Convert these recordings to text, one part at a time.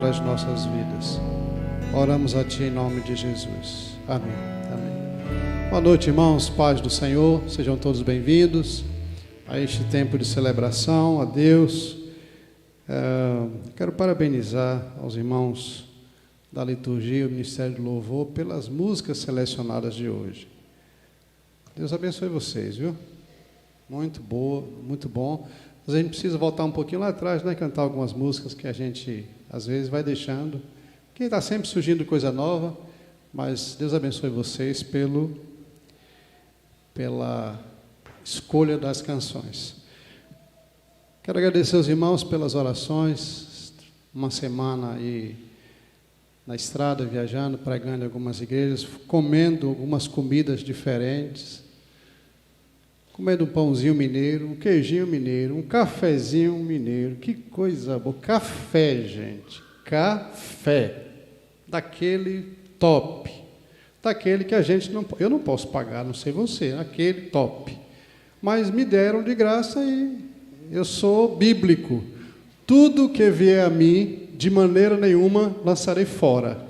as nossas vidas. Oramos a Ti em nome de Jesus. Amém. Amém. Boa noite, irmãos, paz do Senhor, sejam todos bem-vindos a este tempo de celebração a Deus. Quero parabenizar aos irmãos da liturgia e o Ministério do Louvor pelas músicas selecionadas de hoje. Deus abençoe vocês, viu? Muito boa, muito bom. Mas a gente precisa voltar um pouquinho lá atrás, né? Cantar algumas músicas que a gente, às vezes, vai deixando. Porque está sempre surgindo coisa nova, mas Deus abençoe vocês pela escolha das canções. Quero agradecer aos irmãos pelas orações. Uma semana aí na estrada, viajando, pregando em algumas igrejas, comendo algumas comidas diferentes. Comendo um pãozinho mineiro, um queijinho mineiro, um cafezinho mineiro. Que coisa boa. Café, gente. Café. Daquele top. Daquele que a gente não... Eu não posso pagar, não sei você. Aquele top. Mas me deram de graça e eu sou bíblico. Tudo que vier a mim, de maneira nenhuma, lançarei fora.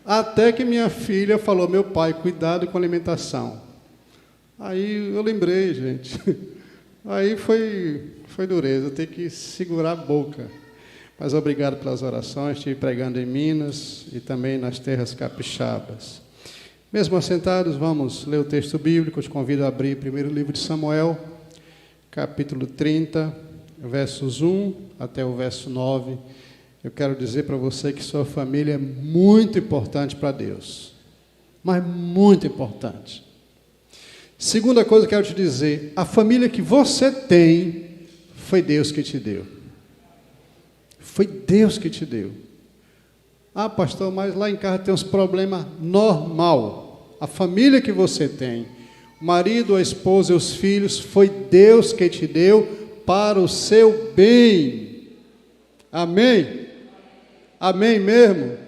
Até que minha filha falou, meu pai, cuidado com a alimentação. Aí eu lembrei, gente. Aí foi dureza, ter que segurar a boca. Mas obrigado pelas orações, estive pregando em Minas e também nas terras capixabas. Mesmo assentados, vamos ler o texto bíblico. Eu te convido a abrir primeiro o livro de Samuel, capítulo 30, versos 1 até o verso 9. Eu quero dizer para você que sua família é muito importante para Deus. Mas muito importante. Segunda coisa que eu quero te dizer, a família que você tem, foi Deus que te deu. Foi Deus que te deu. Ah, pastor, mas lá em casa tem uns problemas normal. A família que você tem, o marido, a esposa e os filhos, foi Deus que te deu para o seu bem. Amém? Amém mesmo?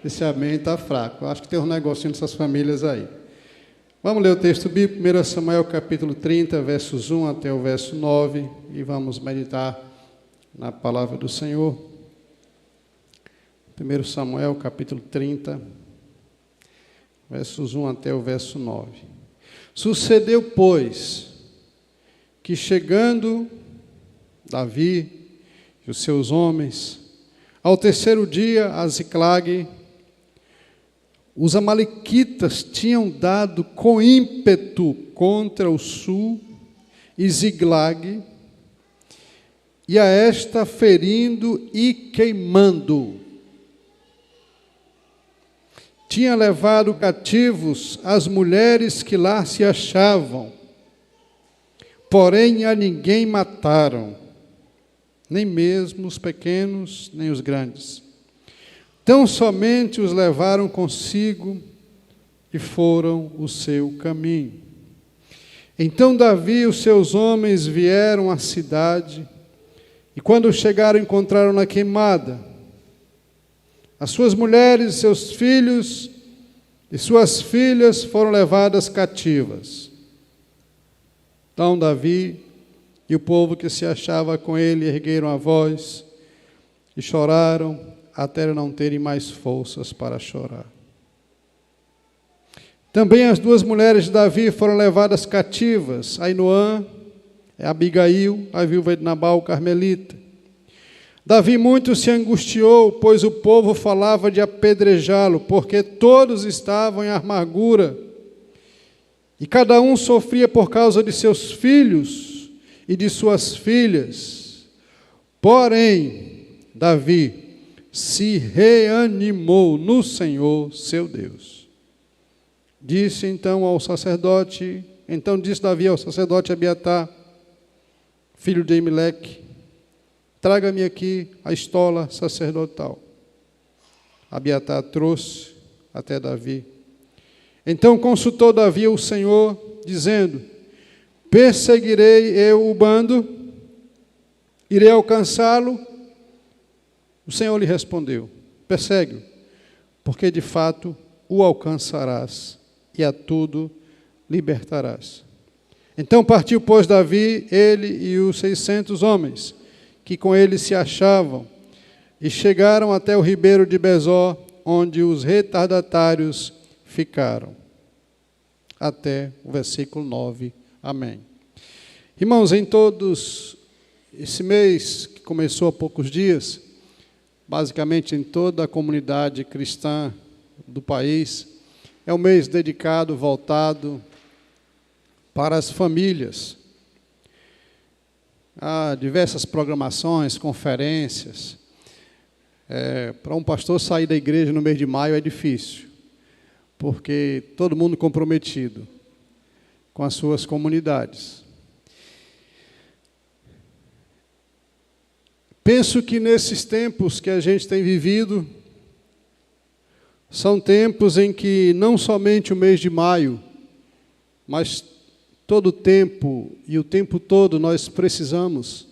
Esse amém está fraco. Eu acho que tem um negocinho dessas famílias aí. Vamos ler o texto bíblico, 1 Samuel capítulo 30, versos 1 até o verso 9, e vamos meditar na palavra do Senhor. 1 Samuel capítulo 30, versos 1 até o verso 9. Sucedeu, pois, que chegando Davi e os seus homens, ao terceiro dia, a Ziclague, os amalequitas tinham dado com ímpeto contra o sul e Ziclague, e a esta ferindo e queimando. Tinha levado cativos as mulheres que lá se achavam, porém a ninguém mataram, nem mesmo os pequenos, nem os grandes. Tão somente os levaram consigo e foram o seu caminho. Então Davi e os seus homens vieram à cidade, e quando chegaram, encontraram na queimada as suas mulheres, seus filhos e suas filhas foram levadas cativas. Então Davi e o povo que se achava com ele ergueram a voz e choraram, até não terem mais forças para chorar. Também as duas mulheres de Davi foram levadas cativas, Ainoã e Abigail, a viúva de Nabal, carmelita. Davi muito se angustiou, pois o povo falava de apedrejá-lo, porque todos estavam em amargura, e cada um sofria por causa de seus filhos e de suas filhas. Porém, Davi se reanimou no Senhor, seu Deus. Disse Davi ao sacerdote Abiatar, filho de Aimeleque, traga-me aqui a estola sacerdotal. Abiatar trouxe até Davi. Então consultou Davi o Senhor, dizendo, perseguirei eu o bando, irei alcançá-lo. O Senhor lhe respondeu, persegue-o, porque de fato o alcançarás e a tudo libertarás. Então partiu, pois, Davi, ele e os 600 homens, que com ele se achavam, e chegaram até o ribeiro de Besor, onde os retardatários ficaram. Até o versículo 9. Amém. Irmãos, em todos esse mês, que começou há poucos dias, basicamente em toda a comunidade cristã do país, é um mês dedicado, voltado para as famílias. Há diversas programações, conferências. Para um pastor sair da igreja no mês de maio é difícil, porque todo mundo comprometido com as suas comunidades. Penso que nesses tempos que a gente tem vivido, são tempos em que não somente o mês de maio, mas todo o tempo e o tempo todo nós precisamos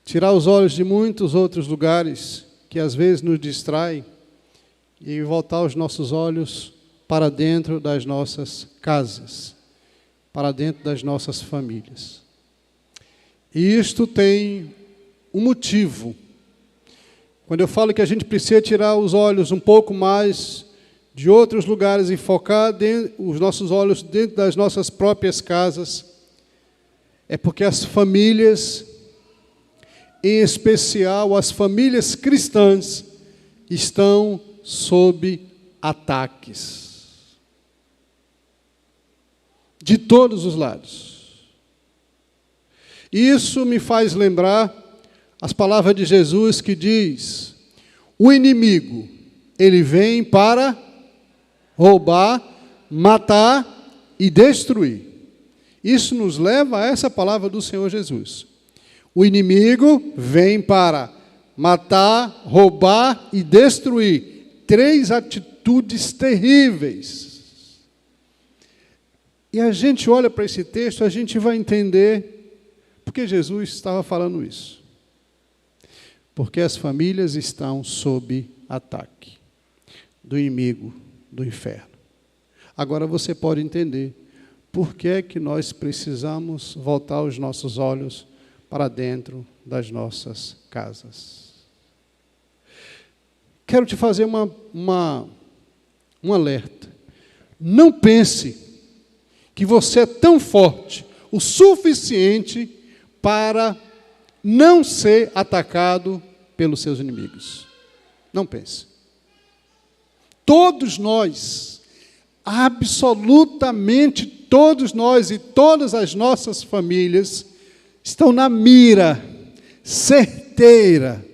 tirar os olhos de muitos outros lugares que às vezes nos distraem e voltar os nossos olhos para dentro das nossas casas, para dentro das nossas famílias. E isto tem um motivo. Quando eu falo que a gente precisa tirar os olhos um pouco mais de outros lugares e focar os nossos olhos dentro das nossas próprias casas, é porque as famílias, em especial as famílias cristãs, estão sob ataques. De todos os lados. Isso me faz lembrar as palavras de Jesus que diz: o inimigo, ele vem para roubar, matar e destruir. Isso nos leva a essa palavra do Senhor Jesus. O inimigo vem para matar, roubar e destruir. 3 atitudes terríveis. E a gente olha para esse texto, a gente vai entender porque Jesus estava falando isso. Porque as famílias estão sob ataque do inimigo, do inferno. Agora você pode entender por que é que nós precisamos voltar os nossos olhos para dentro das nossas casas. Quero te fazer um alerta. Não pense que você é tão forte o suficiente para não ser atacado pelos seus inimigos. Não pense. Todos nós, absolutamente todos nós e todas as nossas famílias estão na mira certeira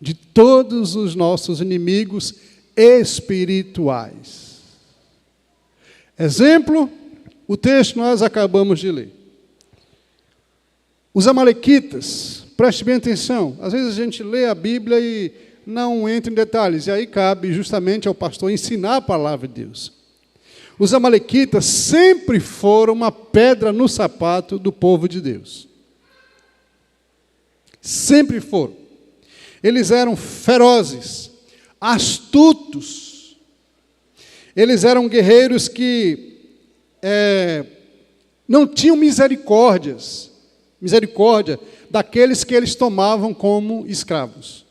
de todos os nossos inimigos espirituais. Exemplo, o texto que nós acabamos de ler. Os amalequitas, preste bem atenção, às vezes a gente lê a Bíblia e não entra em detalhes, e aí cabe justamente ao pastor ensinar a palavra de Deus. Os amalequitas sempre foram uma pedra no sapato do povo de Deus. Sempre foram. Eles eram ferozes, astutos. Eles eram guerreiros que não tinham misericórdia daqueles que eles tomavam como escravos.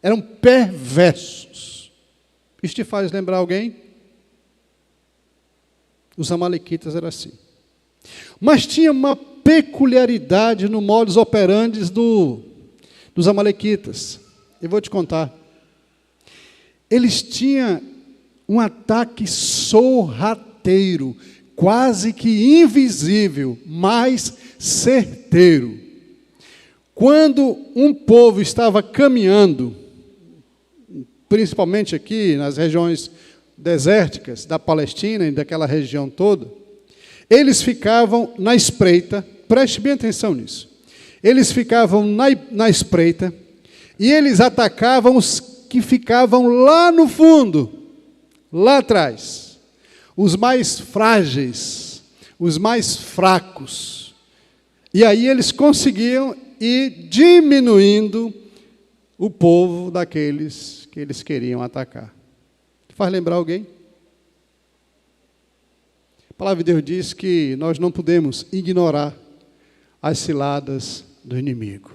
Eram perversos. Isso te faz lembrar alguém? Os amalequitas eram assim. Mas tinha uma peculiaridade no modus operandi dos amalequitas. Eu vou te contar. Eles tinham um ataque sorrateiro, quase que invisível, mas certeiro. Quando um povo estava caminhando, principalmente aqui nas regiões desérticas da Palestina e daquela região toda, eles ficavam na espreita, preste bem atenção nisso, eles ficavam na espreita e eles atacavam os que ficavam lá no fundo, lá atrás, os mais frágeis, os mais fracos. E aí eles conseguiam ir diminuindo o povo daqueles que eles queriam atacar. Faz lembrar alguém? A palavra de Deus diz que nós não podemos ignorar as ciladas do inimigo.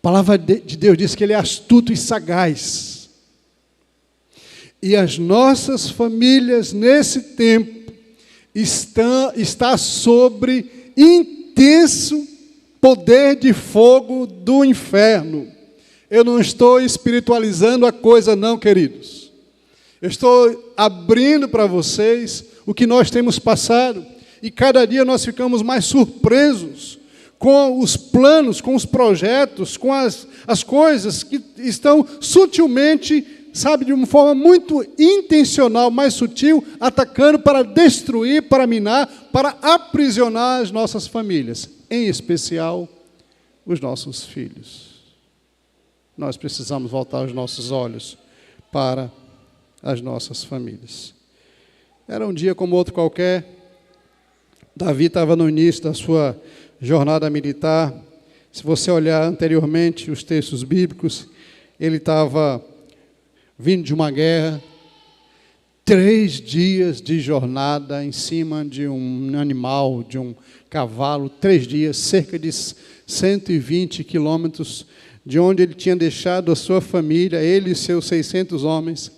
palavra de Deus diz que ele é astuto e sagaz. E as nossas famílias, nesse tempo, está sobre intenso poder de fogo do inferno. Eu não estou espiritualizando a coisa não, queridos. Eu estou abrindo para vocês o que nós temos passado. E cada dia nós ficamos mais surpresos com os planos, com os projetos, com as coisas que estão sutilmente, sabe, de uma forma muito intencional, mais sutil, atacando para destruir, para minar, para aprisionar as nossas famílias, em especial os nossos filhos. Nós precisamos voltar os nossos olhos para as nossas famílias. Era um dia como outro qualquer. Davi estava no início da sua jornada militar. Se você olhar anteriormente os textos bíblicos, ele estava vindo de uma guerra, 3 dias de jornada em cima de um animal, de um cavalo, 3 dias, cerca de 120 quilômetros, de onde ele tinha deixado a sua família, ele e seus 600 homens,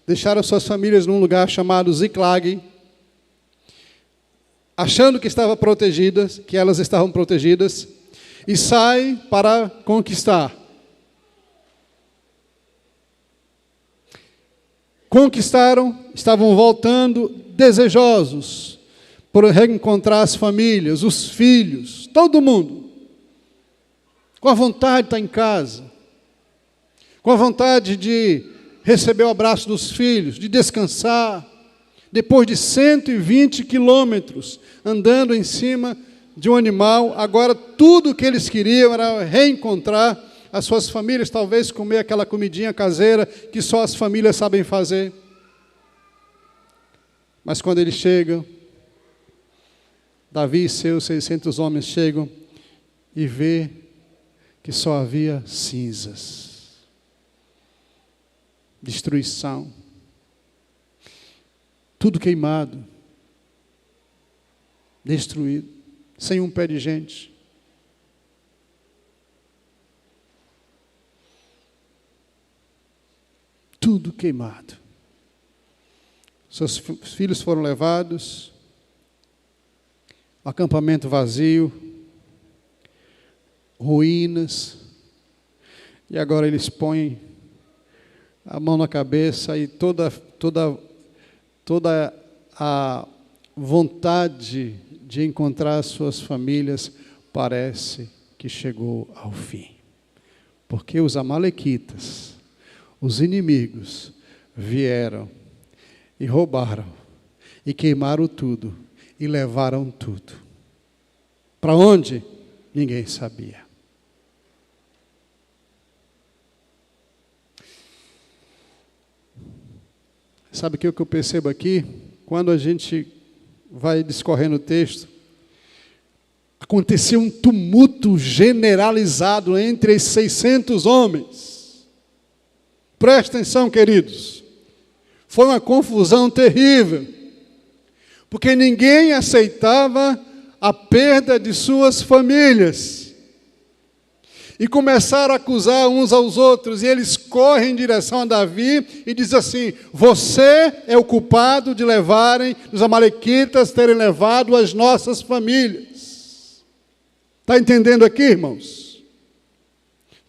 deixaram suas famílias num lugar chamado Ziclag, achando que elas estavam protegidas, e sai para conquistar. Conquistaram, estavam voltando desejosos por reencontrar as famílias, os filhos, todo mundo, com a vontade de estar em casa, com a vontade de receber o abraço dos filhos, de descansar, depois de 120 quilômetros, andando em cima de um animal. Agora tudo o que eles queriam era reencontrar as suas famílias, talvez comer aquela comidinha caseira que só as famílias sabem fazer. Mas quando eles chegam, Davi e seus 600 homens chegam e vê que só havia cinzas, destruição, tudo queimado, destruído, sem um pé de gente. Tudo queimado. Seus filhos foram levados, o acampamento vazio, ruínas, e agora eles põem a mão na cabeça e toda a vontade de encontrar as suas famílias parece que chegou ao fim. Porque os amalequitas, os inimigos, vieram e roubaram, e queimaram tudo, e levaram tudo. Para onde? Ninguém sabia. Sabe o que eu percebo aqui? Quando a gente vai discorrendo o texto, aconteceu um tumulto generalizado entre os 600 homens. Presta atenção, queridos. Foi uma confusão terrível, porque ninguém aceitava a perda de suas famílias. E começaram a acusar uns aos outros, e eles correm em direção a Davi e dizem assim: você é o culpado de levarem, os amalequitas terem levado as nossas famílias. Está entendendo aqui, irmãos?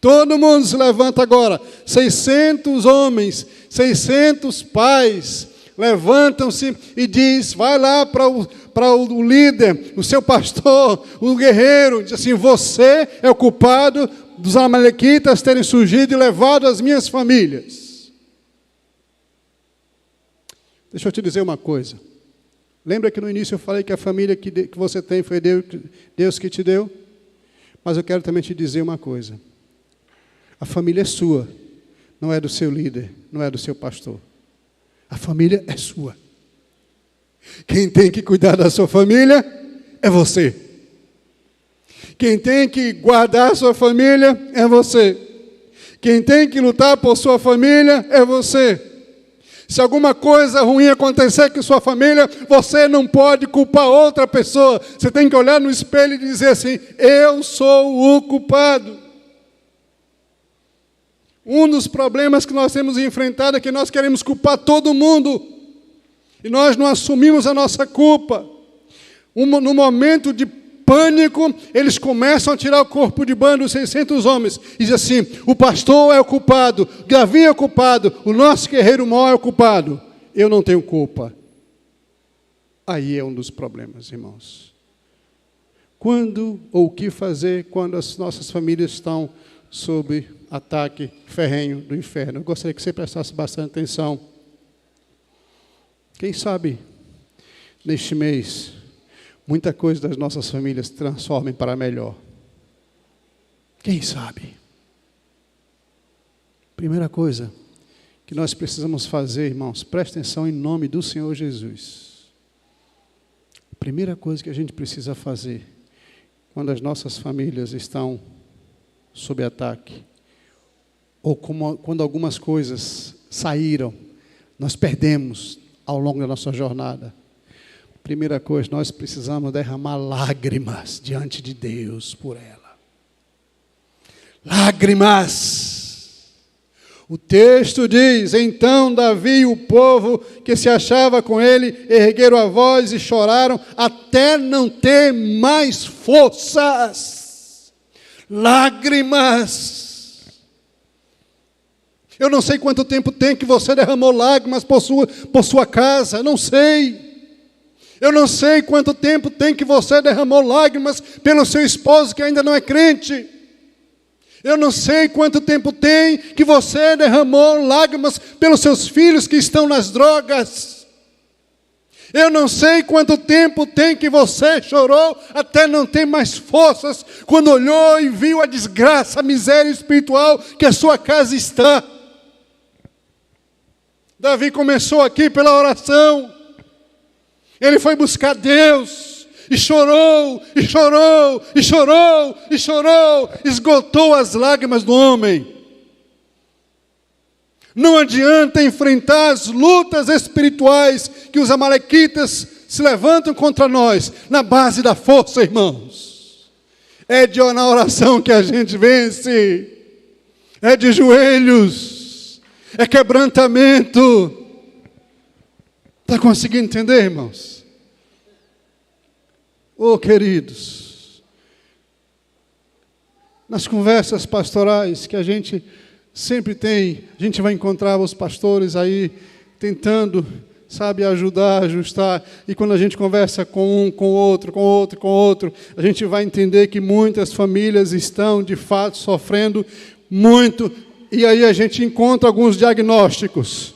Todo mundo se levanta agora, 600 homens, 600 pais, levantam-se e diz, vai lá para o líder, o seu pastor, o guerreiro, diz assim: você é o culpado dos amalequitas terem surgido e levado as minhas famílias. Deixa eu te dizer uma coisa. Lembra que no início eu falei que a família que você tem foi Deus que te deu? Mas eu quero também te dizer uma coisa. A família é sua, não é do seu líder, não é do seu pastor. A família é sua. Quem tem que cuidar da sua família é você. Quem tem que guardar a sua família é você. Quem tem que lutar por sua família é você. Se alguma coisa ruim acontecer com sua família, você não pode culpar outra pessoa. Você tem que olhar no espelho e dizer assim: eu sou o culpado. Um dos problemas que nós temos enfrentado é que nós queremos culpar todo mundo. E nós não assumimos a nossa culpa. No momento de pânico, eles começam a tirar o corpo de banho dos 600 homens. E diz assim, o pastor é o culpado, Gavinho é o culpado, o nosso guerreiro maior é o culpado. Eu não tenho culpa. Aí é um dos problemas, irmãos. Quando ou o que fazer quando as nossas famílias estão sob ataque ferrenho do inferno? Eu gostaria que você prestasse bastante atenção. Quem sabe, neste mês, muita coisa das nossas famílias se transformem para melhor. Quem sabe? Primeira coisa que nós precisamos fazer, irmãos, preste atenção em nome do Senhor Jesus. A primeira coisa que a gente precisa fazer, quando as nossas famílias estão sob ataque, ou quando algumas coisas saíram, nós perdemos ao longo da nossa jornada. Primeira coisa, nós precisamos derramar lágrimas diante de Deus por ela. Lágrimas! O texto diz, então Davi e o povo que se achava com ele ergueram a voz e choraram até não ter mais forças. Lágrimas! Eu não sei quanto tempo tem que você derramou lágrimas por sua casa, não sei. Eu não sei quanto tempo tem que você derramou lágrimas pelo seu esposo que ainda não é crente. Eu não sei quanto tempo tem que você derramou lágrimas pelos seus filhos que estão nas drogas. Eu não sei quanto tempo tem que você chorou até não ter mais forças quando olhou e viu a desgraça, a miséria espiritual que a sua casa está. Davi começou aqui pela oração. Ele foi buscar Deus. E chorou, e chorou, e chorou, e chorou, esgotou as lágrimas do homem. Não adianta enfrentar as lutas espirituais que os amalequitas se levantam contra nós, na base da força, irmãos. É na oração que a gente vence, é de joelhos, é quebrantamento. Está conseguindo entender, irmãos? Oh, queridos, nas conversas pastorais que a gente sempre tem, a gente vai encontrar os pastores aí tentando, sabe, ajudar, ajustar, e quando a gente conversa com um, com outro, a gente vai entender que muitas famílias estão, de fato, sofrendo muito, e aí a gente encontra alguns diagnósticos.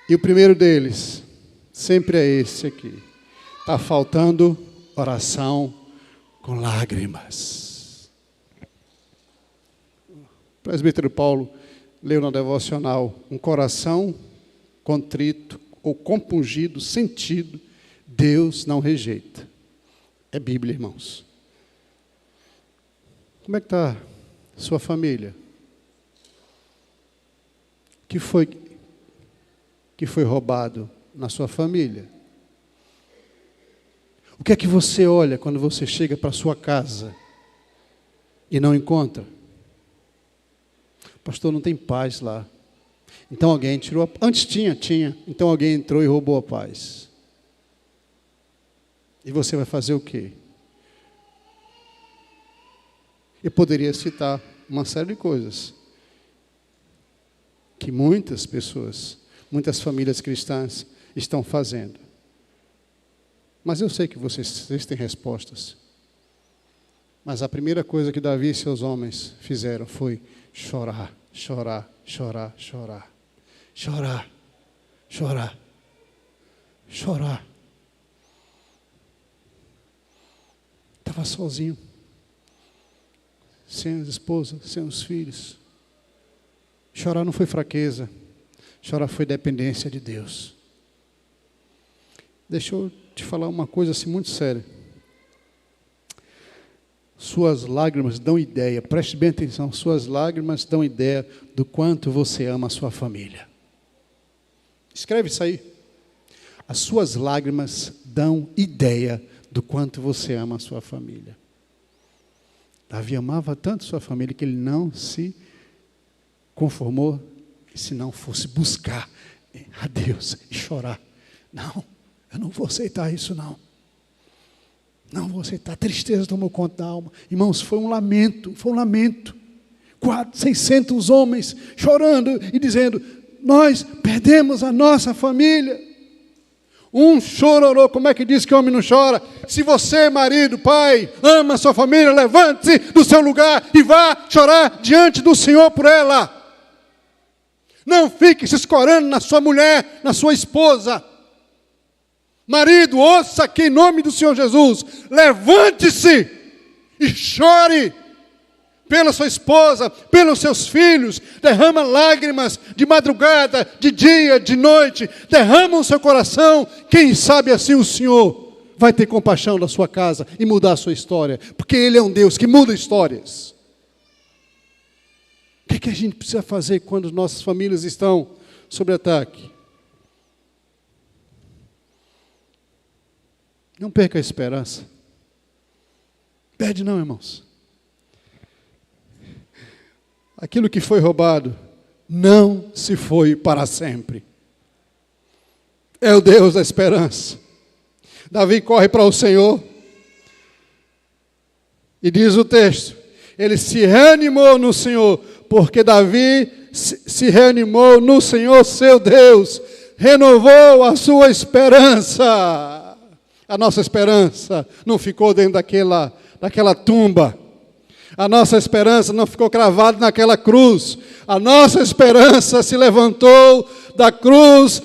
E o primeiro deles, sempre é esse aqui. Está faltando oração com lágrimas. O presbítero Paulo leu na devocional, um coração contrito ou compungido, sentido, Deus não rejeita. É Bíblia, irmãos. Como é que está sua família? O que foi roubado na sua família? O que é que você olha quando você chega para a sua casa e não encontra? Pastor, não tem paz lá. Então alguém tirou antes tinha. Então alguém entrou e roubou a paz. E você vai fazer o quê? Eu poderia citar uma série de coisas que muitas pessoas, muitas famílias cristãs estão fazendo. Mas eu sei que vocês têm respostas. Mas a primeira coisa que Davi e seus homens fizeram foi chorar, chorar, chorar, chorar. Chorar, chorar, chorar. Estava sozinho. Sem a esposa, sem os filhos. Chorar não foi fraqueza. Chorar foi dependência de Deus. Deixa eu te falar uma coisa assim muito séria. Suas lágrimas dão ideia, preste bem atenção, suas lágrimas dão ideia do quanto você ama a sua família. Escreve isso aí. As suas lágrimas dão ideia do quanto você ama a sua família. Davi amava tanto sua família que ele não se conformou, e se não fosse buscar a Deus e chorar. Não, eu não vou aceitar isso não. Não vou aceitar. A tristeza tomou conta da alma. Irmãos, foi um lamento, 600 homens chorando e dizendo, nós perdemos a nossa família. Um chororou, como é que diz que o homem não chora? Se você, marido, pai, ama a sua família, levante-se do seu lugar e vá chorar diante do Senhor por ela. Não fique se escorando na sua mulher, na sua esposa. Marido, ouça aqui em nome do Senhor Jesus, levante-se e chore pela sua esposa, pelos seus filhos, derrama lágrimas de madrugada, de dia, de noite, derrama o seu coração, quem sabe assim o Senhor vai ter compaixão da sua casa e mudar a sua história, porque Ele é um Deus que muda histórias. O que a gente precisa fazer quando nossas famílias estão sob ataque? Não perca a esperança. Perde não, irmãos. Aquilo que foi roubado não se foi para sempre. É o Deus da esperança. Davi corre para o Senhor e diz o texto, ele se reanimou no Senhor, porque Davi se reanimou no Senhor seu Deus, renovou a sua esperança. A nossa esperança não ficou dentro daquela tumba. A nossa esperança não ficou cravada naquela cruz. A nossa esperança se levantou da cruz,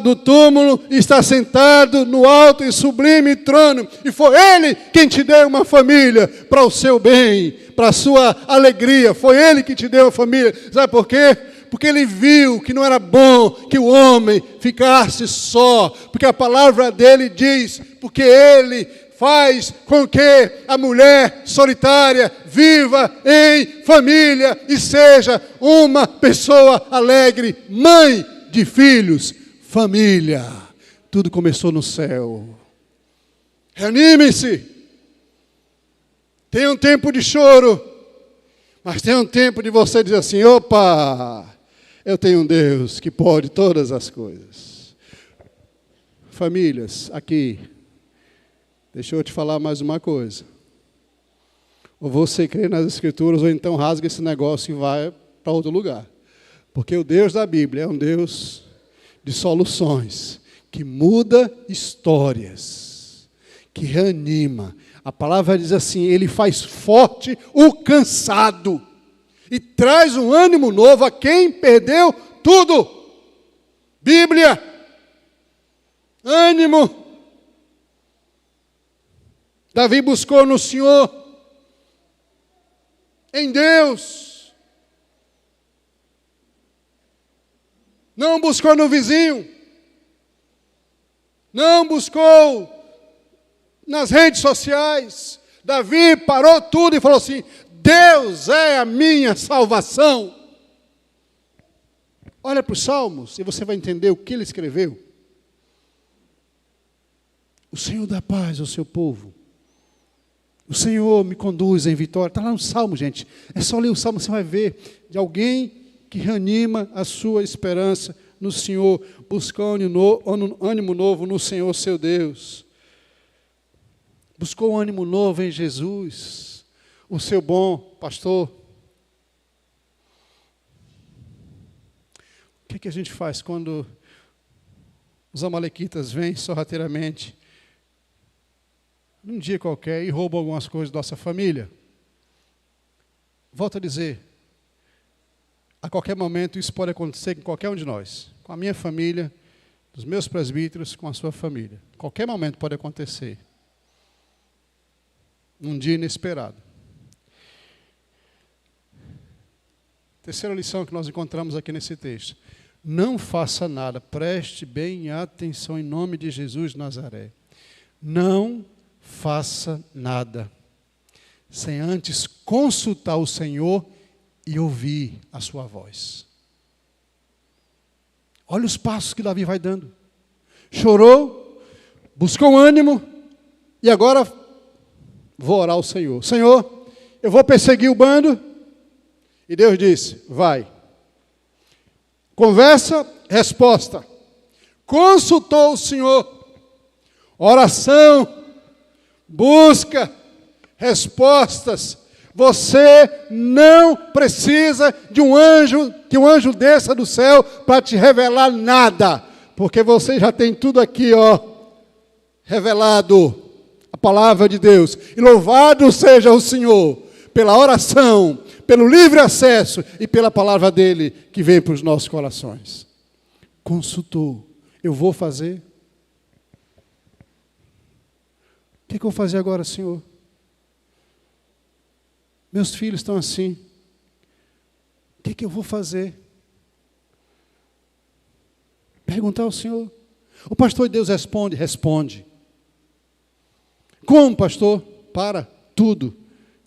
do túmulo, e está sentado no alto e sublime trono. E foi Ele quem te deu uma família para o seu bem, para a sua alegria. Foi Ele que te deu a família. Sabe por quê? Porque Ele viu que não era bom que o homem ficasse só. Porque a palavra dele diz, porque Ele faz com que a mulher solitária viva em família e seja uma pessoa alegre, mãe de filhos, família. Tudo começou no céu. Reanime-se. Tem um tempo de choro, mas tem um tempo de você dizer assim, opa, eu tenho um Deus que pode todas as coisas. Famílias, aqui, deixa eu te falar mais uma coisa. Ou você crê nas Escrituras, ou então rasga esse negócio e vai para outro lugar. Porque o Deus da Bíblia é um Deus de soluções, que muda histórias, que reanima. A palavra diz assim, Ele faz forte o cansado e traz um ânimo novo a quem perdeu tudo. Bíblia, ânimo. Davi buscou no Senhor, em Deus. Não buscou no vizinho. Não buscou nas redes sociais. Davi parou tudo e falou assim, Deus é a minha salvação. Olha para os Salmos e você vai entender o que ele escreveu. O Senhor dá paz ao seu povo. O Senhor me conduz em vitória. Está lá no Salmo, gente. É só ler o Salmo, você vai ver de alguém que reanima a sua esperança no Senhor, buscando ânimo novo no Senhor, seu Deus. Buscou ânimo novo em Jesus, o seu bom pastor. O que a gente faz quando os amalequitas vêm sorrateiramente num dia qualquer e roubam algumas coisas da nossa família? Volto a dizer, a qualquer momento isso pode acontecer com qualquer um de nós, com a minha família, dos meus presbíteros, com a sua família. Qualquer momento pode acontecer. Num dia inesperado. Terceira lição que nós encontramos aqui nesse texto. Não faça nada, preste bem atenção em nome de Jesus de Nazaré. Não faça nada sem antes consultar o Senhor e ouvir a sua voz. Olha os passos que Davi vai dando. Chorou, buscou ânimo e agora vou orar ao Senhor. Senhor, eu vou perseguir o bando. E Deus disse, vai. Conversa, resposta. Consultou o Senhor. Oração, busca, respostas. Você não precisa de um anjo, que um anjo desça do céu para te revelar nada, porque você já tem tudo aqui, revelado, a palavra de Deus. E louvado seja o Senhor pela oração, pelo livre acesso e pela palavra dele que vem para os nossos corações. Consultou. Eu vou fazer. O que eu vou fazer agora, Senhor? Meus filhos estão assim. O que eu vou fazer? Perguntar ao Senhor. O pastor de Deus responde. Responde. Como, pastor? Para tudo.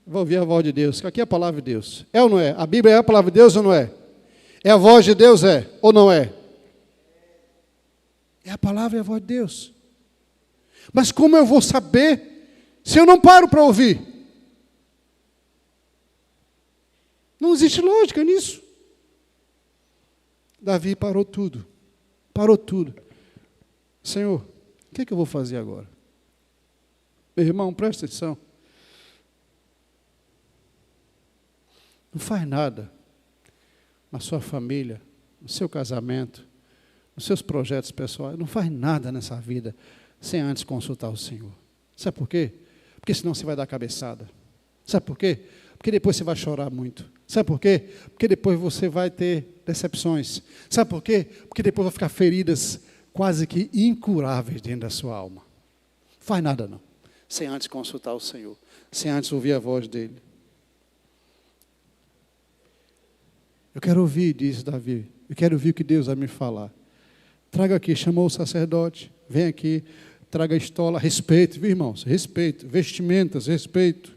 Vou ouvir a voz de Deus, que aqui é a palavra de Deus. É ou não é? A Bíblia é a palavra de Deus ou não é? É a voz de Deus, é? Ou não é? É a palavra e a voz de Deus. Mas como eu vou saber se eu não paro para ouvir? Não existe lógica nisso. Davi parou tudo. Parou tudo. Senhor, o que eu vou fazer agora? Meu irmão, presta atenção. Não faz nada na sua família, no seu casamento, nos seus projetos pessoais. Não faz nada nessa vida sem antes consultar o Senhor. Sabe por quê? Porque senão você vai dar cabeçada. Sabe por quê? Porque depois você vai chorar muito. Sabe por quê? Porque depois você vai ter decepções. Sabe por quê? Porque depois vai ficar feridas quase que incuráveis dentro da sua alma. Não faz nada não, sem antes consultar o Senhor, sem antes ouvir a voz dele. Eu quero ouvir, diz Davi, eu quero ouvir o que Deus vai me falar. Traga aqui, chamou o sacerdote, vem aqui, traga a estola, respeito, viu, irmãos? Respeito, vestimentas, respeito.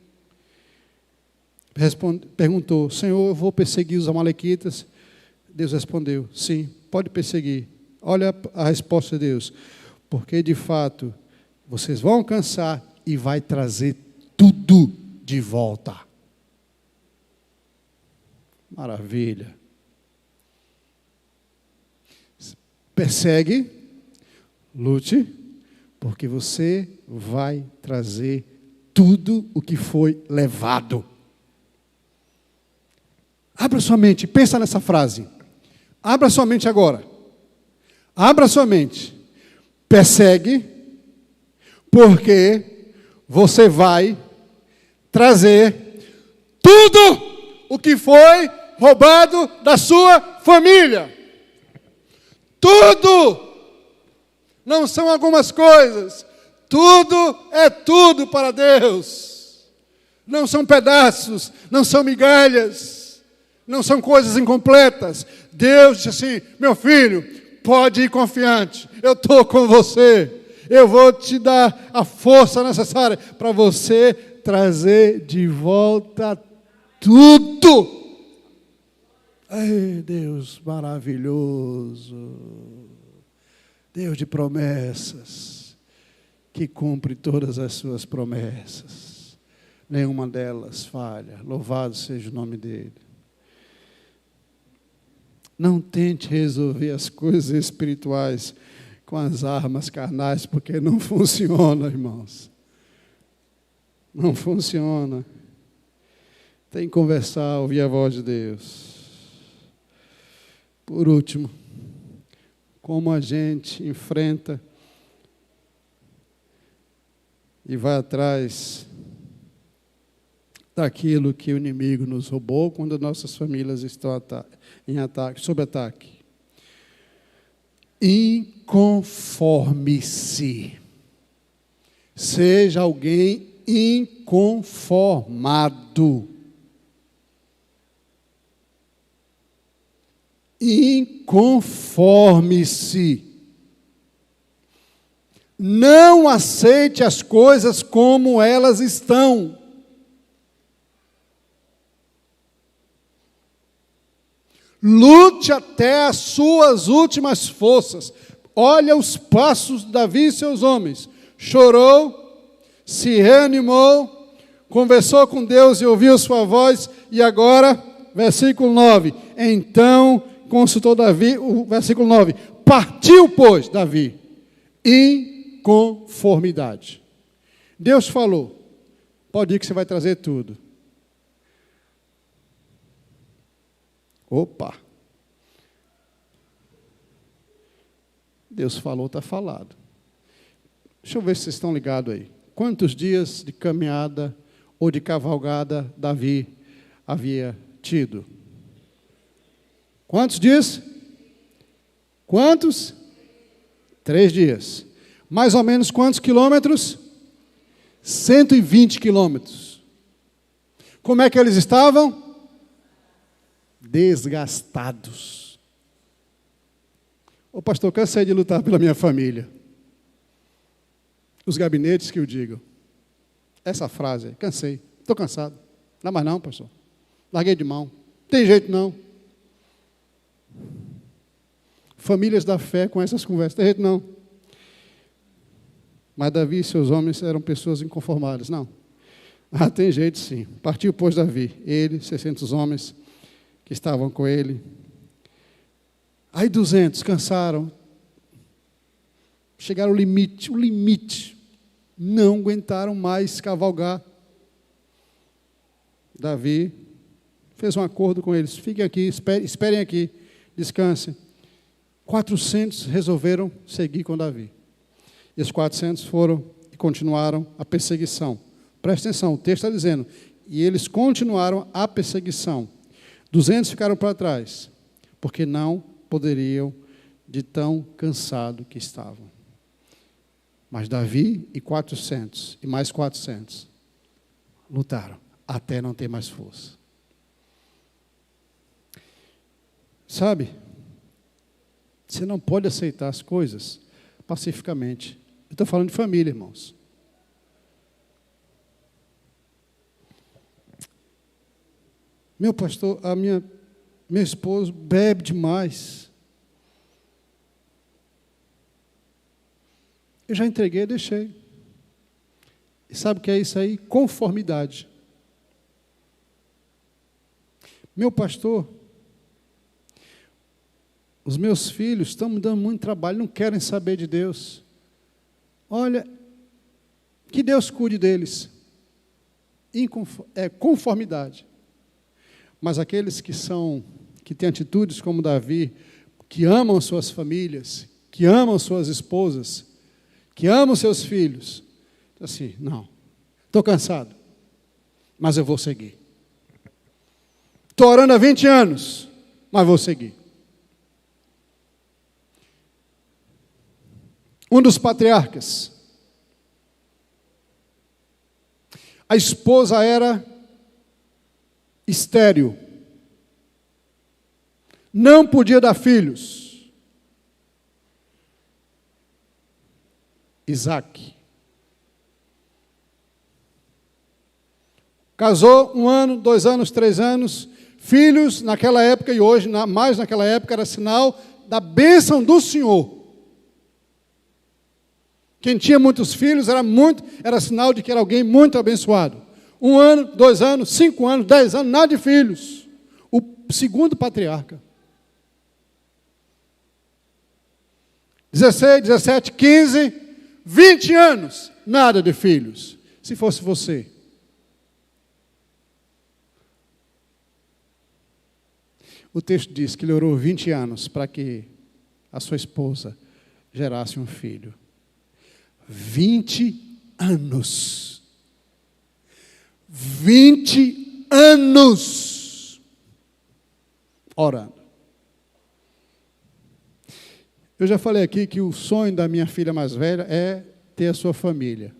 Perguntou, Senhor, eu vou perseguir os amalequitas? Deus respondeu, sim, pode perseguir. Olha a resposta de Deus. Porque, de fato, vocês vão alcançar e vai trazer tudo de volta. Maravilha. Persegue, lute, porque você vai trazer tudo o que foi levado. Abra sua mente, pensa nessa frase. Abra sua mente agora. Abra sua mente. Persegue, porque você vai trazer tudo o que foi roubado da sua família. Tudo. Não são algumas coisas. Tudo é tudo para Deus. Não são pedaços, não são migalhas, não são coisas incompletas. Deus disse assim, meu filho, pode ir confiante, eu estou com você. Eu vou te dar a força necessária para você trazer de volta tudo. Ai, Deus maravilhoso, Deus de promessas, que cumpre todas as suas promessas, nenhuma delas falha, louvado seja o nome dele. Não tente resolver as coisas espirituais com as armas carnais, porque não funciona, irmãos. Não funciona. Tem que conversar, ouvir a voz de Deus. Por último, como a gente enfrenta e vai atrás daquilo que o inimigo nos roubou quando nossas famílias estão em ataque, sob ataque. Inconforme-se. Seja alguém inconformado. Inconforme-se. Não aceite as coisas como elas estão. Lute até as suas últimas forças. Olha os passos de Davi e seus homens. Chorou, se reanimou, conversou com Deus e ouviu sua voz. E agora, versículo 9. Então consultou Davi, o versículo 9. Partiu, pois, Davi, em conformidade. Deus falou, pode ir que você vai trazer tudo. Opa! Deus falou, está falado. Deixa eu ver se vocês estão ligados aí. Quantos dias de caminhada ou de cavalgada Davi havia tido? Quantos dias? Quantos? 3 dias. Mais ou menos quantos quilômetros? 120 quilômetros. Como é que eles estavam? Desgastados. Ô pastor, cansei de lutar pela minha família. Os gabinetes que eu digo. Essa frase, cansei, estou cansado. Não dá mais não, pastor. Larguei de mão. Tem jeito não. Famílias da fé com essas conversas. Tem jeito não. Mas Davi e seus homens eram pessoas inconformadas. Não. Ah, tem jeito sim. Partiu, pois, Davi. Ele, 600 homens que estavam com ele. Aí 200 cansaram. Chegaram ao limite. O limite. Não aguentaram mais cavalgar. Davi fez um acordo com eles. Fiquem aqui, esperem aqui, descansem. 400 resolveram seguir com Davi. E os 400 foram e continuaram a perseguição. Presta atenção, o texto está dizendo, e eles continuaram a perseguição. 200 ficaram para trás, porque não poderiam de tão cansado que estavam. Mas Davi e 400, e mais 400, lutaram até não ter mais força. Sabe, você não pode aceitar as coisas pacificamente. Eu estou falando de família, irmãos. Meu pastor, meu esposo bebe demais. Eu já entreguei e deixei. E sabe o que é isso aí? Conformidade. Meu pastor, os meus filhos estão me dando muito trabalho, não querem saber de Deus. Olha, que Deus cuide deles. É conformidade. Mas aqueles que têm atitudes como Davi, que amam suas famílias, que amam suas esposas, que amam seus filhos, assim, não, estou cansado, mas eu vou seguir. Estou orando há 20 anos, mas vou seguir. Um dos patriarcas, a esposa era estéril, não podia dar filhos. Isaac. Casou 1 ano, 2 anos, 3 anos, filhos naquela época e hoje, mais naquela época, era sinal da bênção do Senhor. Quem tinha muitos filhos era sinal de que era alguém muito abençoado. 1 ano, 2 anos, 5 anos, 10 anos, nada de filhos. O segundo patriarca. 16, 17, 15, 20 anos, nada de filhos. Se fosse você. O texto diz que ele orou 20 anos para que a sua esposa gerasse um filho. 20 anos. 20 anos orando. Eu já falei aqui que o sonho da minha filha mais velha é ter a sua família.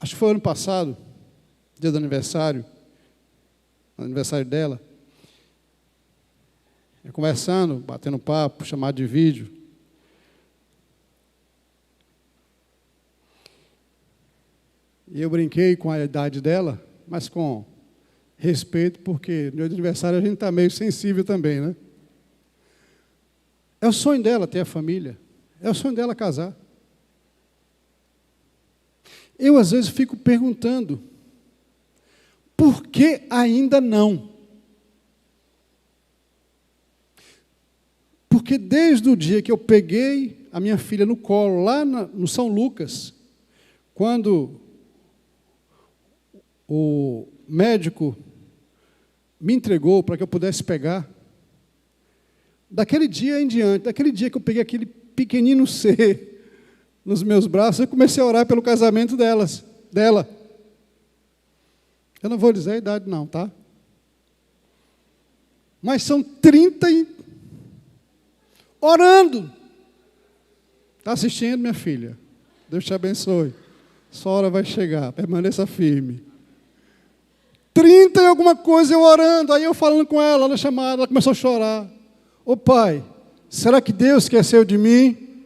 Acho que foi ano passado, dia do aniversário dela. Eu conversando, batendo papo, chamado de vídeo. E eu brinquei com a idade dela, mas com respeito, porque no dia de aniversário a gente está meio sensível também, né? É o sonho dela ter a família. É o sonho dela casar. Eu, às vezes, fico perguntando, Por que ainda não? Porque desde o dia que eu peguei a minha filha no colo, lá no São Lucas, quando o médico me entregou para que eu pudesse pegar, daquele dia em diante, daquele dia que eu peguei aquele pequenino ser nos meus braços, eu comecei a orar pelo casamento dela. Eu não vou dizer a idade não, tá? Mas são 30 orando. Está assistindo, minha filha? Deus te abençoe. Sua hora vai chegar, permaneça firme. 30 e alguma coisa eu orando, aí eu falando com ela, ela chamada, ela começou a chorar. Ô pai, será que Deus esqueceu de mim?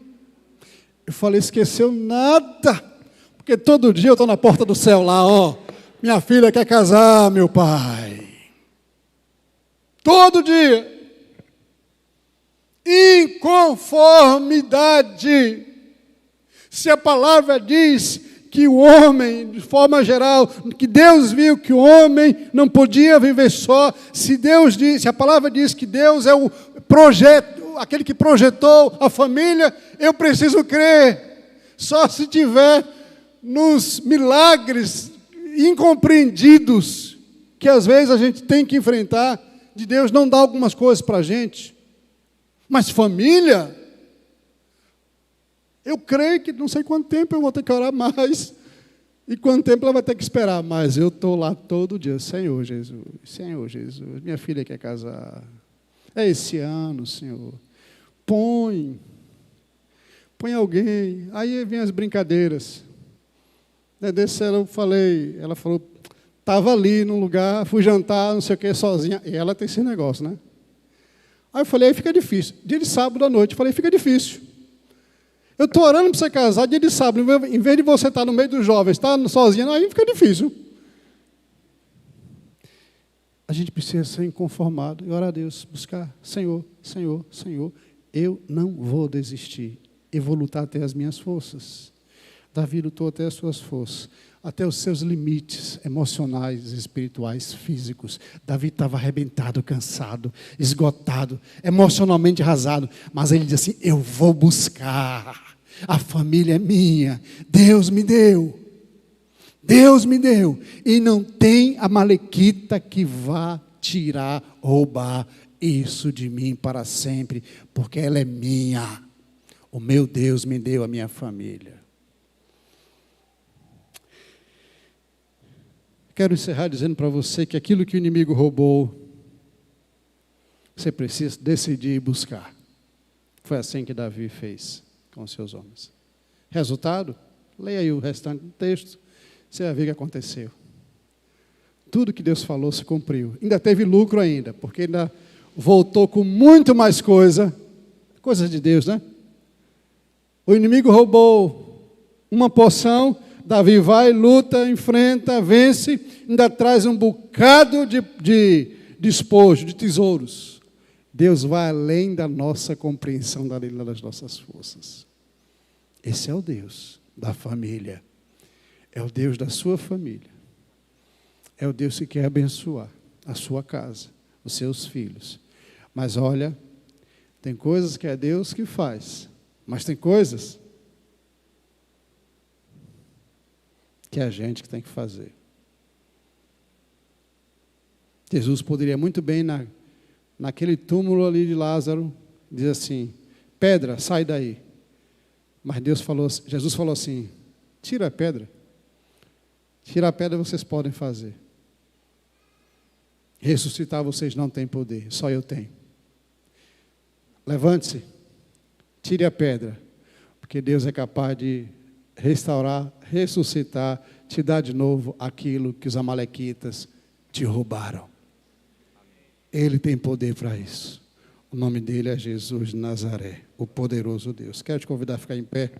Eu falei, esqueceu nada, porque todo dia eu estou na porta do céu lá, ó, minha filha quer casar, meu pai. Todo dia. Inconformidade. Se a palavra diz que o homem, de forma geral, que Deus viu que o homem não podia viver só, se a palavra diz que Deus é o projeto, aquele que projetou a família, eu preciso crer. Só se tiver nos milagres incompreendidos, que às vezes a gente tem que enfrentar, de Deus não dar algumas coisas para a gente. Mas família, eu creio que não sei quanto tempo eu vou ter que orar mais, e quanto tempo ela vai ter que esperar, mas eu estou lá todo dia, Senhor Jesus, minha filha quer casar, é esse ano, Senhor, põe alguém, aí vem as brincadeiras, desse ela falou, estava ali num lugar, fui jantar, não sei o que, sozinha, e ela tem esse negócio, né? Aí eu falei, aí fica difícil. Dia de sábado à noite, eu falei, fica difícil. Eu estou orando para você casar dia de sábado, em vez de você estar no meio dos jovens, estar sozinha, aí fica difícil. A gente precisa ser inconformado e orar a Deus, buscar, Senhor, eu não vou desistir, eu vou lutar até as minhas forças. Davi lutou até as suas forças, até os seus limites emocionais, espirituais, físicos. Davi estava arrebentado, cansado, esgotado, emocionalmente arrasado, mas ele disse assim, eu vou buscar, a família é minha, Deus me deu, e não tem amalequita que vá tirar, roubar isso de mim para sempre, porque ela é minha, o meu Deus me deu a minha família. Quero encerrar dizendo para você que aquilo que o inimigo roubou, você precisa decidir buscar. Foi assim que Davi fez com os seus homens. Resultado? Leia aí o restante do texto, você vai ver o que aconteceu. Tudo que Deus falou se cumpriu. Ainda teve lucro ainda, porque ainda voltou com muito mais coisas de Deus, né? O inimigo roubou uma porção, Davi vai, luta, enfrenta, vence, ainda traz um bocado de despojo, de tesouros. Deus vai além da nossa compreensão, além das nossas forças. Esse é o Deus da família. É o Deus da sua família. É o Deus que quer abençoar a sua casa, os seus filhos. Mas olha, tem coisas que é Deus que faz, mas tem coisas que é a gente que tem que fazer. Jesus poderia muito bem, naquele túmulo ali de Lázaro, dizer assim, pedra, sai daí. Mas Jesus falou assim, tira a pedra. Tirar a pedra vocês podem fazer. Ressuscitar vocês não têm poder, só eu tenho. Levante-se, tire a pedra, porque Deus é capaz de restaurar, ressuscitar, te dar de novo aquilo que os amalequitas te roubaram. Ele tem poder para isso. O nome dele é Jesus de Nazaré, o poderoso Deus. Quero te convidar a ficar em pé.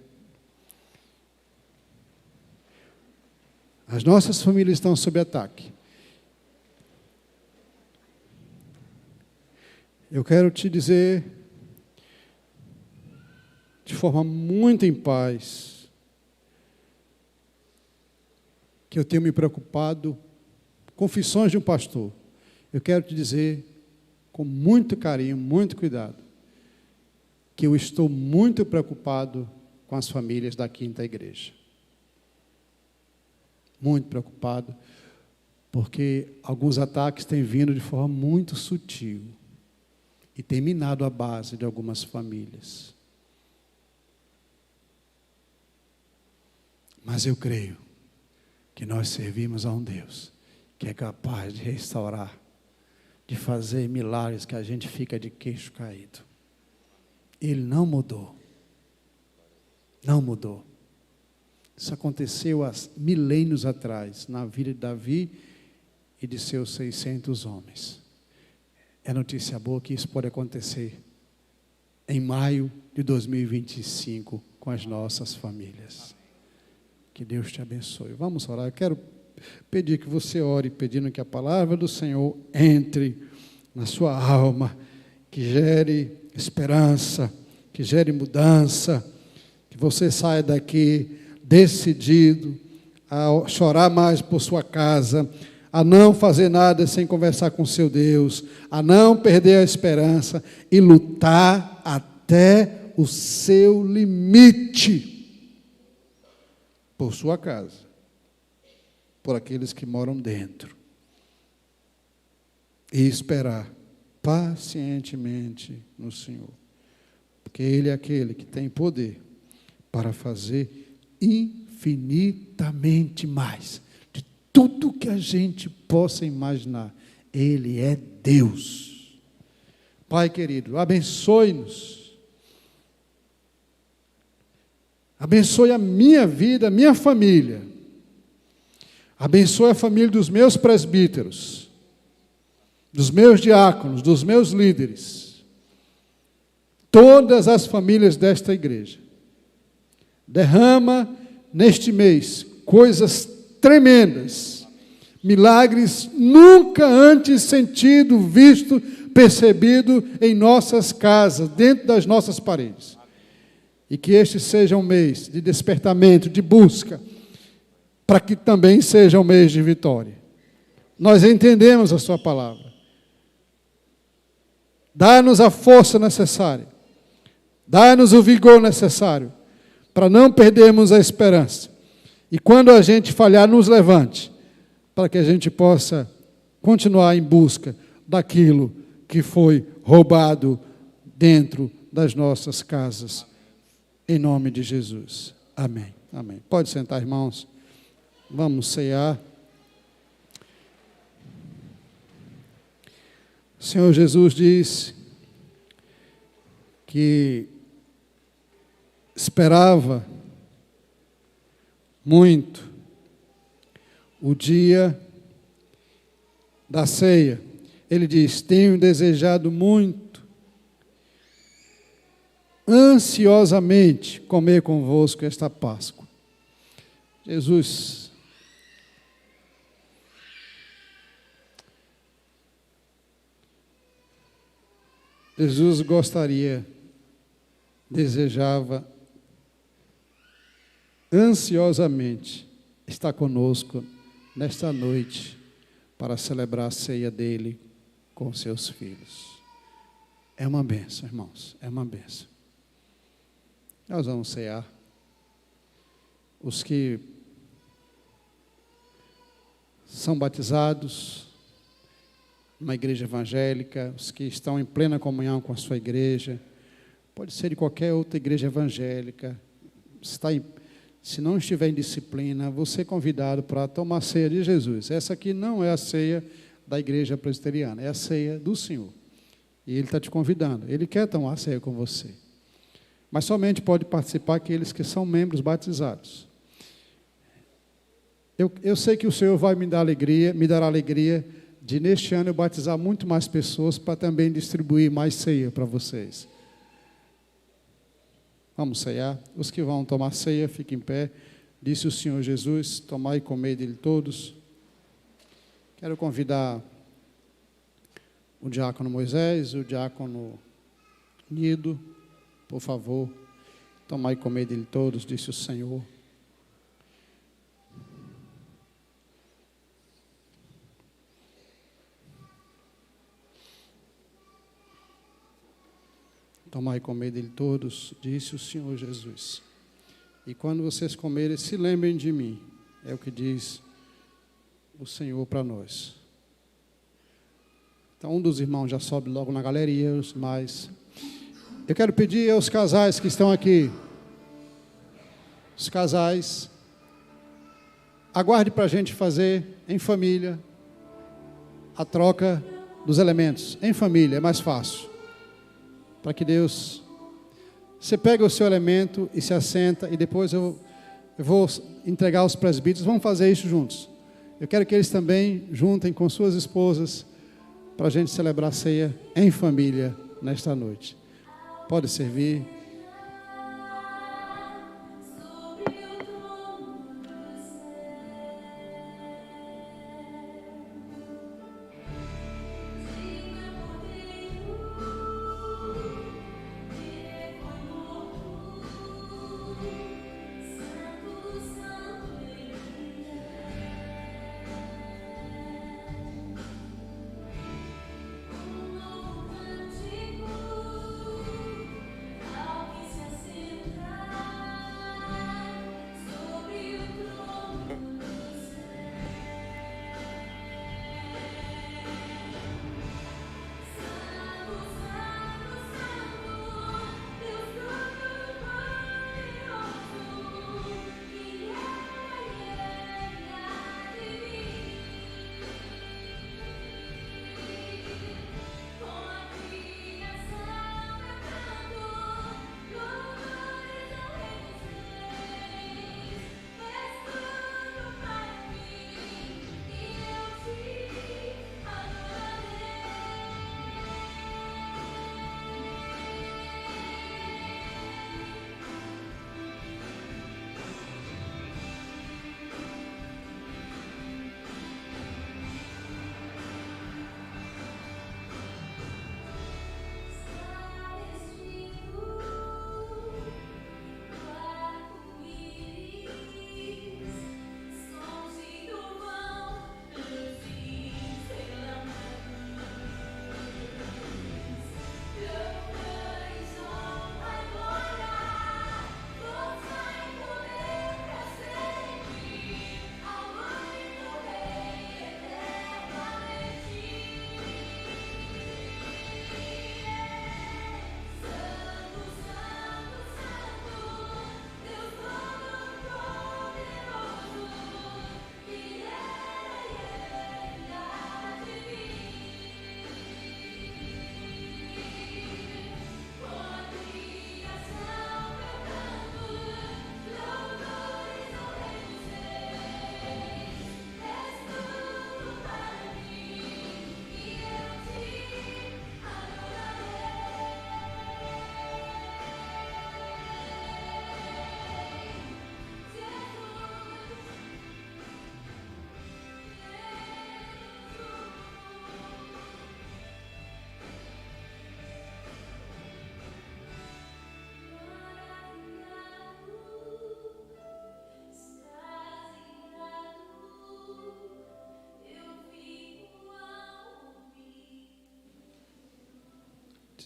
As nossas famílias estão sob ataque. Eu quero te dizer, de forma muito em paz, que eu tenho me preocupado Confissões de um pastor. Eu quero te dizer, com muito carinho, muito cuidado, que eu estou muito preocupado com as famílias da Quinta Igreja. Muito preocupado, porque alguns ataques têm vindo de forma muito sutil e têm minado a base de algumas famílias. Mas eu creio que nós servimos a um Deus que é capaz de restaurar, de fazer milagres que a gente fica de queixo caído. Ele não mudou. Não mudou. Isso aconteceu há milênios atrás, na vida de Davi e de seus 600 homens. É notícia boa que isso pode acontecer em maio de 2025 com as nossas famílias. Que Deus te abençoe. Vamos orar. Eu quero pedir que você ore, pedindo que a palavra do Senhor entre na sua alma, que gere esperança, que gere mudança, que você saia daqui decidido a chorar mais por sua casa, a não fazer nada sem conversar com seu Deus, a não perder a esperança e lutar até o seu limite por sua casa, por aqueles que moram dentro, e esperar pacientemente no Senhor, porque Ele é aquele que tem poder para fazer infinitamente mais de tudo que a gente possa imaginar. Ele é Deus. Pai querido, abençoe-nos. Abençoe a minha vida, a minha família. Abençoe a família dos meus presbíteros, dos meus diáconos, dos meus líderes. Todas as famílias desta igreja. Derrama neste mês coisas tremendas, milagres nunca antes sentido, visto, percebido em nossas casas, dentro das nossas paredes. E que este seja um mês de despertamento, de busca, para que também seja um mês de vitória. Nós entendemos a sua palavra. Dá-nos a força necessária, dá-nos o vigor necessário, para não perdermos a esperança. E quando a gente falhar, nos levante, para que a gente possa continuar em busca daquilo que foi roubado dentro das nossas casas. Em nome de Jesus. Amém. Amém. Pode sentar, irmãos. Vamos cear. O Senhor Jesus disse que esperava muito o dia da ceia. Ele diz: tenho desejado muito, ansiosamente, comer convosco esta Páscoa. Jesus gostaria, desejava ansiosamente estar conosco nesta noite para celebrar a ceia dele com seus filhos. É uma bênção, irmãos, é uma bênção. Nós vamos cear. Os que são batizados numa igreja evangélica, os que estão em plena comunhão com a sua igreja, pode ser de qualquer outra igreja evangélica, se não estiver em disciplina, você é convidado para tomar a ceia de Jesus. Essa aqui não é a ceia da igreja presbiteriana, é a ceia do Senhor. E Ele está te convidando, Ele quer tomar a ceia com você. Mas somente pode participar aqueles que são membros batizados. Eu sei que o Senhor vai me dar alegria de neste ano eu batizar muito mais pessoas para também distribuir mais ceia para vocês. Vamos ceiar. Os que vão tomar ceia, fiquem em pé. Disse o Senhor Jesus: tomai e comei dele todos. Quero convidar o diácono Moisés, o diácono Nido, por favor, tomai e comei dele todos, disse o Senhor. tomai e comer dele todos, disse o Senhor Jesus. E quando vocês comerem, se lembrem de mim. É o que diz o Senhor para nós. Então, um dos irmãos já sobe logo na galeria, os mais. Eu quero pedir aos casais que estão aqui, os casais, aguarde para a gente fazer em família a troca dos elementos. Em família, é mais fácil. Para que Deus... Você pega o seu elemento e se assenta, e depois eu vou entregar aos presbíteros. Vamos fazer isso juntos. Eu quero que eles também juntem com suas esposas para a gente celebrar a ceia em família nesta noite. Pode servir.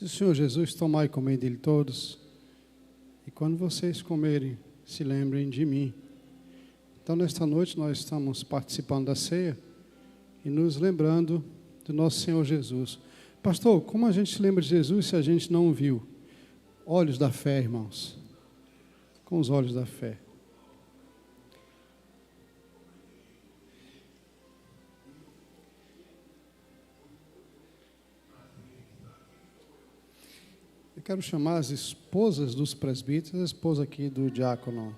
Diz o Senhor Jesus, tomai e comei dele todos, e quando vocês comerem, se lembrem de mim. Então, nesta noite, nós estamos participando da ceia e nos lembrando do nosso Senhor Jesus. Pastor, como a gente se lembra de Jesus se a gente não o viu? Olhos da fé, irmãos. Com os olhos da fé. Eu quero chamar as esposas dos presbíteros, a esposa aqui do diácono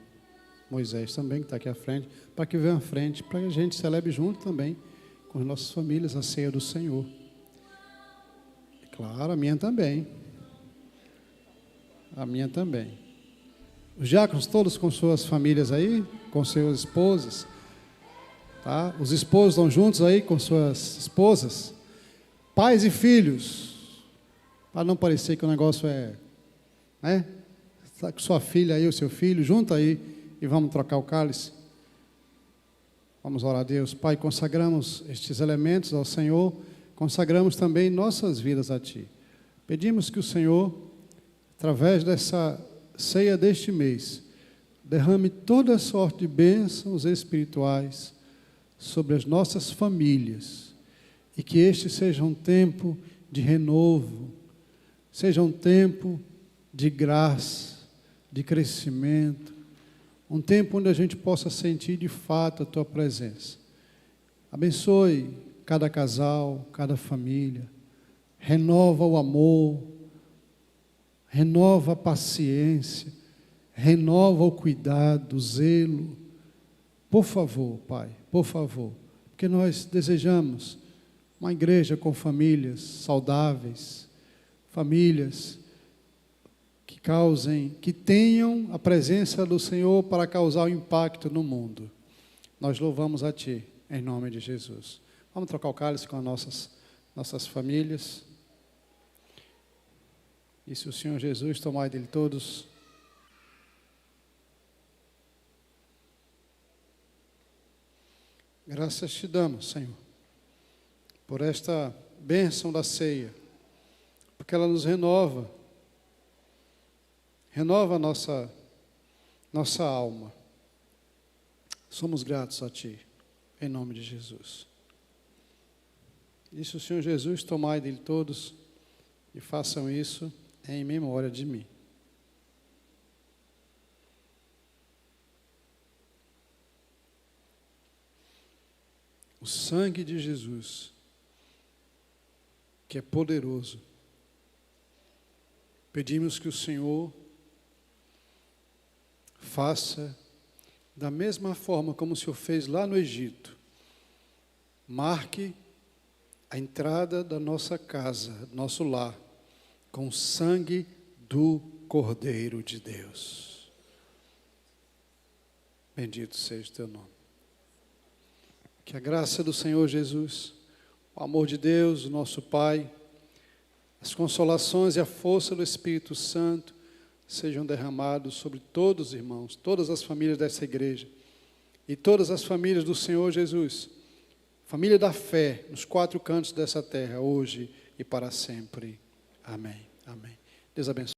Moisés também, que está aqui à frente, para que venham à frente, para que a gente celebre junto também com as nossas famílias a ceia do Senhor. E, claro, a minha também. A minha também. Os diáconos todos com suas famílias aí, com suas esposas. Tá? Os esposos estão juntos aí com suas esposas. Pais e filhos. Para não parecer que o negócio é... né? Está com sua filha aí, o seu filho, junta aí e vamos trocar o cálice. Vamos orar a Deus. Pai, consagramos estes elementos ao Senhor, consagramos também nossas vidas a Ti. Pedimos que o Senhor através dessa ceia deste mês, derrame toda sorte de bênçãos espirituais sobre as nossas famílias, e que este seja um tempo de renovo, seja um tempo de graça, de crescimento, um tempo onde a gente possa sentir de fato a Tua presença. Abençoe cada casal, cada família, renova o amor, renova a paciência, renova o cuidado, o zelo. Por favor, Pai, por favor, porque nós desejamos uma igreja com famílias saudáveis, famílias que tenham a presença do Senhor para causar um impacto no mundo. Nós louvamos a Ti, em nome de Jesus. Vamos trocar o cálice com as nossas famílias. E se o Senhor Jesus tomar dele todos. Graças te damos, Senhor, por esta bênção da ceia, porque ela nos renova a nossa alma. Somos gratos a Ti, em nome de Jesus. E se o Senhor Jesus tomai dele todos, e façam isso em memória de mim. O sangue de Jesus, que é poderoso, pedimos que o Senhor faça da mesma forma como o Senhor fez lá no Egito. Marque a entrada da nossa casa, do nosso lar, com o sangue do Cordeiro de Deus. Bendito seja o Teu nome. Que a graça do Senhor Jesus, o amor de Deus, o nosso Pai, as consolações e a força do Espírito Santo sejam derramados sobre todos os irmãos, todas as famílias dessa igreja e todas as famílias do Senhor Jesus, família da fé, nos 4 cantos dessa terra, hoje e para sempre. Amém. Amém. Deus abençoe.